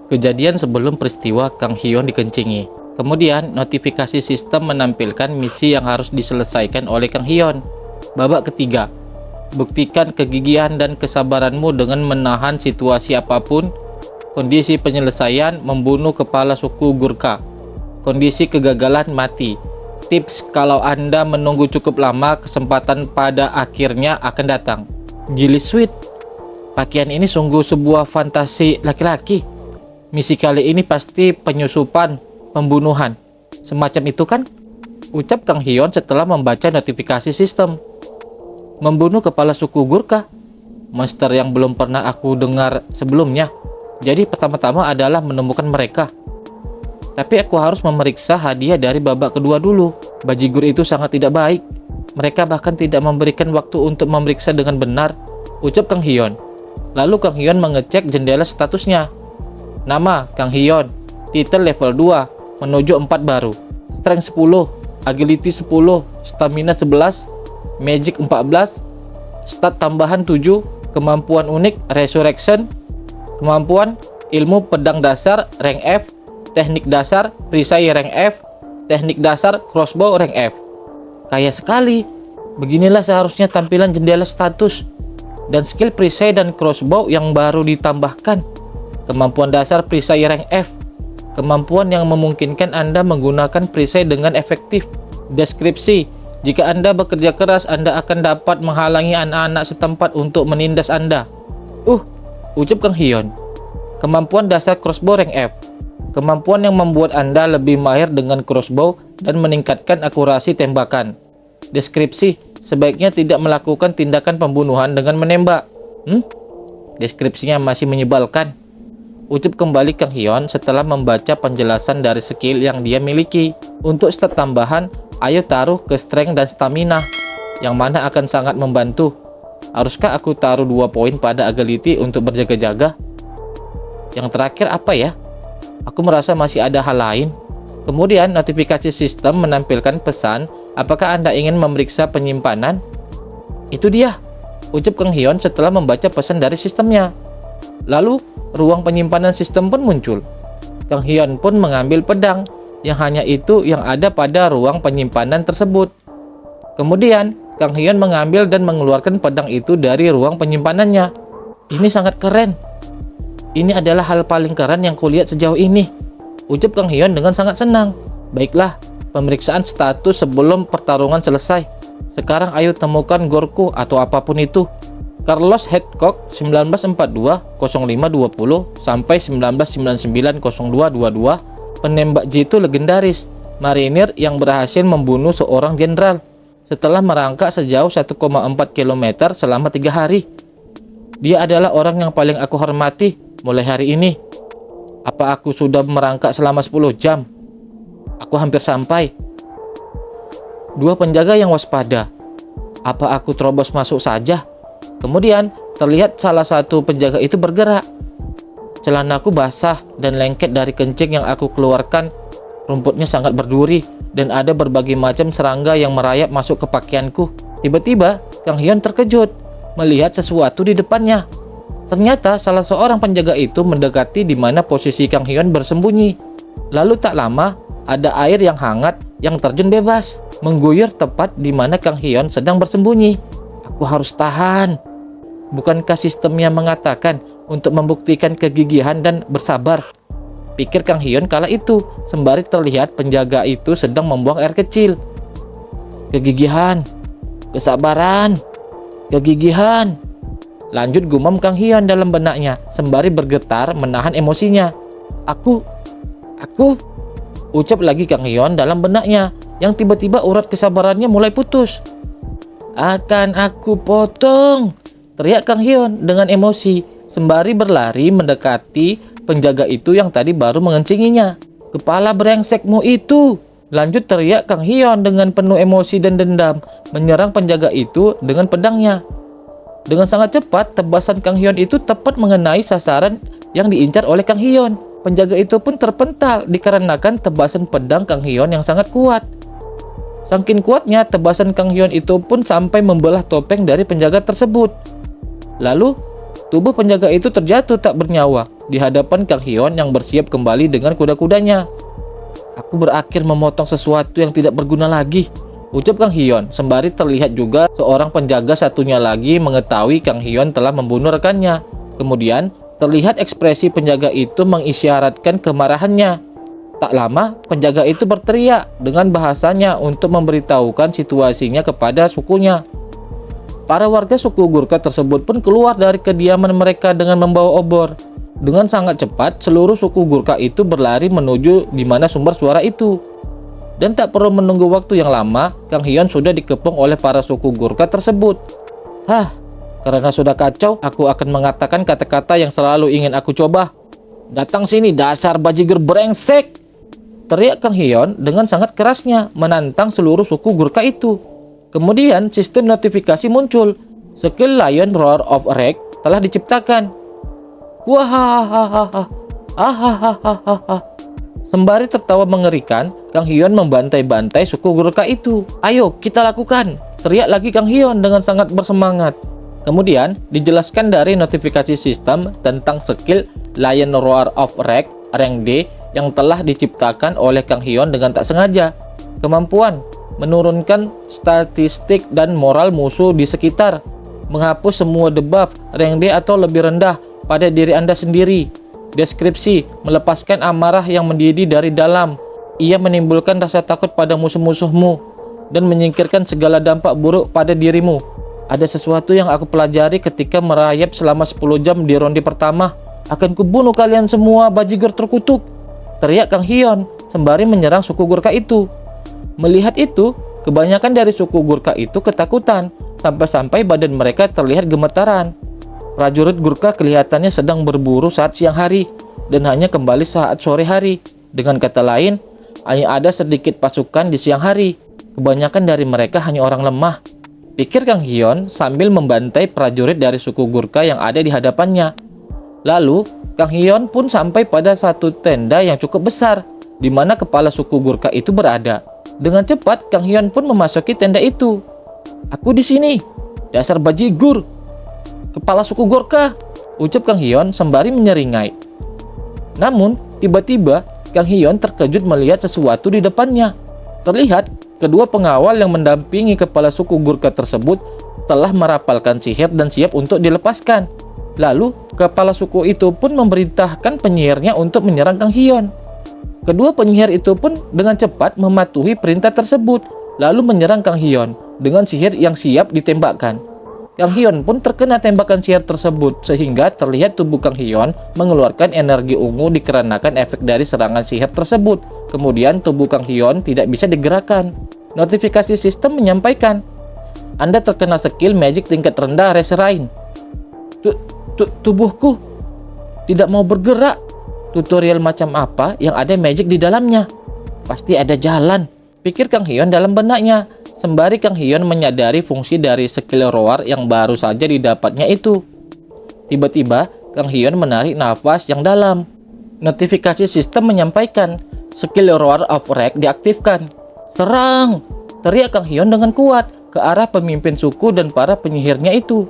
Kejadian sebelum peristiwa Kang Hyun dikencingi. Kemudian, notifikasi sistem menampilkan misi yang harus diselesaikan oleh Kang Hyun. Babak ketiga, buktikan kegigihan dan kesabaranmu dengan menahan situasi apapun. Kondisi penyelesaian, membunuh kepala suku Gurkha. Kondisi kegagalan, mati. Tips, kalau Anda menunggu cukup lama, kesempatan pada akhirnya akan datang. Gili sweet. Pakaian ini sungguh sebuah fantasi laki-laki. Misi kali ini pasti penyusupan, pembunuhan. Semacam itu kan? Ucap Kang Hyun setelah membaca notifikasi sistem. Membunuh kepala suku Gurkha. Monster yang belum pernah aku dengar sebelumnya. Jadi pertama-tama adalah menemukan mereka. Tapi aku harus memeriksa hadiah dari babak kedua dulu. Bajigur itu sangat tidak baik. Mereka bahkan tidak memberikan waktu untuk memeriksa dengan benar. Ucap Kang Hyun. Lalu Kang Hyun mengecek jendela statusnya. Nama, Kang Hyun. Titel level 2. Menuju 4 baru. Strength 10. Agility 10. Stamina 11. Magic 14. Stat tambahan 7. Kemampuan unik Resurrection. Kemampuan ilmu pedang dasar rank F. Teknik dasar perisai rank F. Teknik dasar crossbow rank F. Kaya sekali. Beginilah seharusnya tampilan jendela status. Dan skill perisai dan crossbow yang baru ditambahkan. Kemampuan dasar perisai rank F. Kemampuan yang memungkinkan Anda menggunakan perisai dengan efektif. Deskripsi, jika Anda bekerja keras, Anda akan dapat menghalangi anak-anak setempat untuk menindas Anda. Ucap Kang Hyun. Kemampuan dasar crossbow rank F. Kemampuan yang membuat Anda lebih mahir dengan crossbow dan meningkatkan akurasi tembakan. Deskripsi, sebaiknya tidak melakukan tindakan pembunuhan dengan menembak. Deskripsinya masih menyebalkan. Ucap kembali Kang Hyun setelah membaca penjelasan dari skill yang dia miliki. Untuk stat tambahan, ayo taruh ke strength dan stamina, yang mana akan sangat membantu. Haruskah aku taruh 2 poin pada agility untuk berjaga-jaga? Yang terakhir apa ya? Aku merasa masih ada hal lain. Kemudian notifikasi sistem menampilkan pesan, apakah Anda ingin memeriksa penyimpanan? Itu dia, ucap Kang Hyun setelah membaca pesan dari sistemnya. Lalu, ruang penyimpanan sistem pun muncul. Kang Hyun pun mengambil pedang, yang hanya itu yang ada pada ruang penyimpanan tersebut. Kemudian, Kang Hyun mengambil dan mengeluarkan pedang itu dari ruang penyimpanannya. Ini sangat keren. Ini adalah hal paling keren yang kulihat sejauh ini, ucap Kang Hyun dengan sangat senang. Baiklah, pemeriksaan status sebelum pertarungan selesai. Sekarang ayo temukan Gorku atau apapun itu. Carlos Hedcock 1942-0520 sampai 1999-0222. Penembak jitu legendaris, marinir yang berhasil membunuh seorang jenderal setelah merangkak sejauh 1,4 km selama 3 hari. Dia adalah orang yang paling aku hormati mulai hari ini. Apa aku sudah merangkak selama 10 jam? Aku hampir sampai. 2 penjaga yang waspada. Apa aku terobos masuk saja? Kemudian terlihat salah satu penjaga itu bergerak. Celanaku basah dan lengket dari kencing yang aku keluarkan. Rumputnya sangat berduri dan ada berbagai macam serangga yang merayap masuk ke pakaianku. Tiba-tiba Kang Hyun terkejut melihat sesuatu di depannya. Ternyata salah seorang penjaga itu mendekati di mana posisi Kang Hyun bersembunyi. Lalu tak lama, ada air yang hangat yang terjun bebas, mengguyur tepat di mana Kang Hyun sedang bersembunyi. Aku harus tahan. Bukankah sistemnya mengatakan untuk membuktikan kegigihan dan bersabar? Pikir Kang Hyun kala itu, sembari terlihat penjaga itu sedang membuang air kecil. Kegigihan, kesabaran, kegigihan. Lanjut gumam Kang Hyun dalam benaknya, sembari bergetar menahan emosinya. Aku, ucap lagi Kang Hyun dalam benaknya, yang tiba-tiba urat kesabarannya mulai putus. Akan aku potong, teriak Kang Hyun dengan emosi, sembari berlari mendekati penjaga itu yang tadi baru mengencinginya. Kepala brengsekmu itu, lanjut teriak Kang Hyun dengan penuh emosi dan dendam, menyerang penjaga itu dengan pedangnya. Dengan sangat cepat, tebasan Kang Hyun itu tepat mengenai sasaran yang diincar oleh Kang Hyun. Penjaga itu pun terpental dikarenakan tebasan pedang Kang Hyun yang sangat kuat. Saking kuatnya, tebasan Kang Hyun itu pun sampai membelah topeng dari penjaga tersebut. Lalu, tubuh penjaga itu terjatuh tak bernyawa. di hadapan Kang Hyun yang bersiap kembali dengan kuda-kudanya. Aku berakhir memotong sesuatu yang tidak berguna lagi, ucap Kang Hyun, sembari terlihat juga seorang penjaga satunya lagi mengetahui Kang Hyun telah membunuh rekannya. Kemudian, terlihat ekspresi penjaga itu mengisyaratkan kemarahannya. Tak lama, penjaga itu berteriak dengan bahasanya untuk memberitahukan situasinya kepada sukunya. Para warga suku Gurkha tersebut pun keluar dari kediaman mereka dengan membawa obor. Dengan sangat cepat, seluruh suku Gurkha itu berlari menuju di mana sumber suara itu. Dan tak perlu menunggu waktu yang lama, Kang Hyun sudah dikepung oleh para suku Gurkha tersebut. Karena sudah kacau, aku akan mengatakan kata-kata yang selalu ingin aku coba. Datang sini, dasar bajigur brengsek! Teriak Kang Hyun dengan sangat kerasnya, menantang seluruh suku Gurkha itu. Kemudian sistem notifikasi muncul. Skill Lion Roar of Rage telah diciptakan. Wahahaha. Sembari tertawa mengerikan, Kang Hyun membantai-bantai suku Gurkha itu. Ayo kita lakukan, teriak lagi Kang Hyun dengan sangat bersemangat. Kemudian dijelaskan dari notifikasi sistem tentang skill Lion Roar of Rage rank D yang telah diciptakan oleh Kang Hyun dengan tak sengaja. Kemampuan menurunkan statistik dan moral musuh di sekitar, menghapus semua debuff rank D atau lebih rendah pada diri Anda sendiri. Deskripsi, melepaskan amarah yang mendidih dari dalam. Ia menimbulkan rasa takut pada musuh-musuhmu dan menyingkirkan segala dampak buruk pada dirimu. Ada sesuatu yang aku pelajari ketika merayap selama 10 jam di ronde pertama. Akan kubunuh kalian semua, bajigur terkutuk, teriak Kang Hyun sembari menyerang suku Gurkha itu. Melihat itu, kebanyakan dari suku Gurkha itu ketakutan, sampai-sampai badan mereka terlihat gemetaran. Prajurit Gurkha kelihatannya sedang berburu saat siang hari, dan hanya kembali saat sore hari. Dengan kata lain, hanya ada sedikit pasukan di siang hari. Kebanyakan dari mereka hanya orang lemah, pikir Kang Hyun sambil membantai prajurit dari suku Gurkha yang ada di hadapannya. Lalu, Kang Hyun pun sampai pada satu tenda yang cukup besar, di mana kepala suku Gurkha itu berada. Dengan cepat, Kang Hyun pun memasuki tenda itu. Aku di sini, dasar bajigur, kepala suku Gurkha, ucap Kang Hyun sembari menyeringai. Namun, tiba-tiba Kang Hyun terkejut melihat sesuatu di depannya. Terlihat, kedua pengawal yang mendampingi kepala suku Gurkha tersebut telah merapalkan sihir dan siap untuk dilepaskan. Lalu, kepala suku itu pun memerintahkan penyihirnya untuk menyerang Kang Hyun. Kedua penyihir itu pun dengan cepat mematuhi perintah tersebut, lalu menyerang Kang Hyun dengan sihir yang siap ditembakkan. Kang Hyun pun terkena tembakan sihir tersebut, sehingga terlihat tubuh Kang Hyun mengeluarkan energi ungu dikarenakan efek dari serangan sihir tersebut. Kemudian tubuh Kang Hyun tidak bisa digerakkan. Notifikasi sistem menyampaikan, Anda terkena skill magic tingkat rendah Reserain. Tubuhku tidak mau bergerak. Tutorial macam apa yang ada magic di dalamnya? Pasti ada jalan, pikir Kang Hyun dalam benaknya, sembari Kang Hyun menyadari fungsi dari skill roar yang baru saja didapatnya itu. Tiba-tiba, Kang Hyun menarik nafas yang dalam. Notifikasi sistem menyampaikan, skill roar of Rage diaktifkan. Serang! Teriak Kang Hyun dengan kuat ke arah pemimpin suku dan para penyihirnya itu.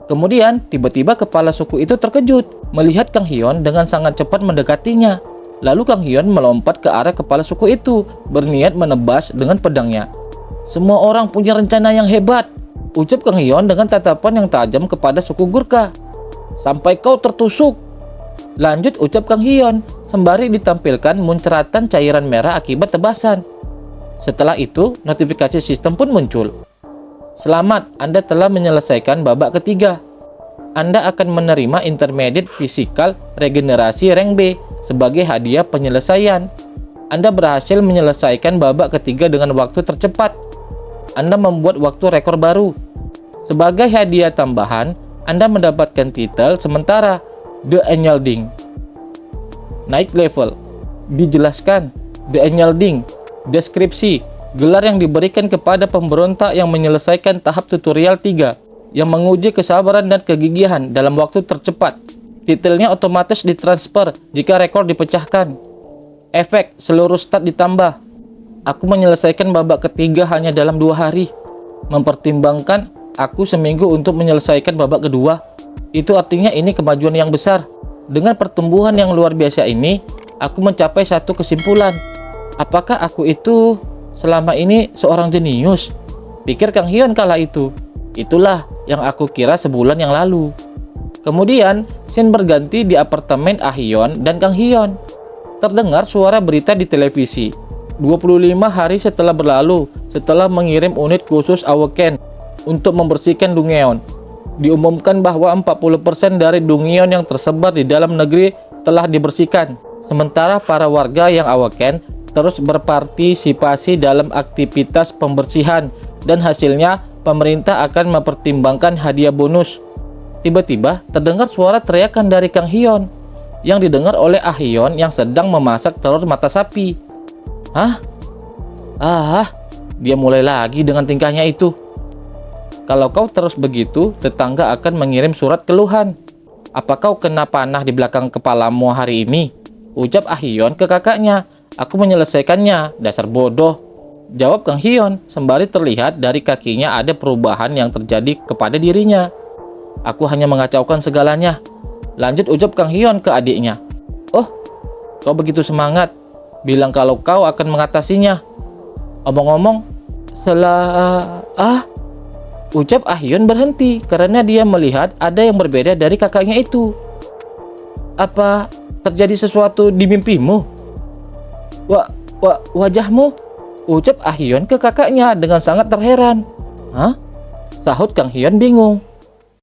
Kemudian, tiba-tiba kepala suku itu terkejut melihat Kang Hyun dengan sangat cepat mendekatinya. Lalu Kang Hyun melompat ke arah kepala suku itu, berniat menebas dengan pedangnya. Semua orang punya rencana yang hebat, ucap Kang Hyun dengan tatapan yang tajam kepada suku Gurkha. Sampai kau tertusuk, lanjut ucap Kang Hyun, sembari ditampilkan muncratan cairan merah akibat tebasan. Setelah itu, notifikasi sistem pun muncul. Selamat, Anda telah menyelesaikan babak ketiga. Anda akan menerima intermediate physical regenerasi rank B sebagai hadiah penyelesaian. Anda berhasil menyelesaikan babak ketiga dengan waktu tercepat. Anda membuat waktu rekor baru. Sebagai hadiah tambahan, Anda mendapatkan titel sementara The Enyalding. Naik level. Dijelaskan, The Enyalding. Deskripsi, gelar yang diberikan kepada pemberontak yang menyelesaikan tahap tutorial 3 yang menguji kesabaran dan kegigihan dalam waktu tercepat. Titelnya otomatis ditransfer jika rekor dipecahkan. Efek, seluruh stat ditambah. Aku menyelesaikan babak ketiga hanya dalam 2 hari. Mempertimbangkan aku seminggu untuk menyelesaikan babak kedua. Itu artinya ini kemajuan yang besar. Dengan pertumbuhan yang luar biasa ini, aku mencapai satu kesimpulan. Apakah aku itu selama ini seorang jenius? Pikir Kang Hyun kala itu. Itulah yang aku kira sebulan yang lalu. Kemudian, scene berganti di apartemen Ah Hyon dan Kang Hyun. Terdengar suara berita di televisi. 25 hari setelah berlalu, setelah mengirim unit khusus Awoken untuk membersihkan Donghaeon, diumumkan bahwa 40% dari Donghaeon yang tersebar di dalam negeri telah dibersihkan. Sementara para warga yang Awoken terus berpartisipasi dalam aktivitas pembersihan, dan hasilnya pemerintah akan mempertimbangkan hadiah bonus. Tiba-tiba terdengar suara teriakan dari Kang Hyun yang didengar oleh Ah Hyon yang sedang memasak telur mata sapi. Hah? Dia mulai lagi dengan tingkahnya itu. Kalau kau terus begitu, tetangga akan mengirim surat keluhan. Apa kau kena panah di belakang kepalamu hari ini? Ucap Ah Hyon ke kakaknya. Aku menyelesaikannya, dasar bodoh. Jawab Kang Hyun, sembari terlihat dari kakinya ada perubahan yang terjadi kepada dirinya. Aku hanya mengacaukan segalanya. Lanjut ucap Kang Hyun ke adiknya. Oh, kau begitu semangat. Bilang kalau kau akan mengatasinya. Omong-omong, ucap Ah Hyon berhenti karena dia melihat ada yang berbeda dari kakaknya itu. Apa terjadi sesuatu di mimpimu? Wajahmu, ucap Ah Hyon ke kakaknya dengan sangat terheran. Hah? Sahut Kang Hyun bingung.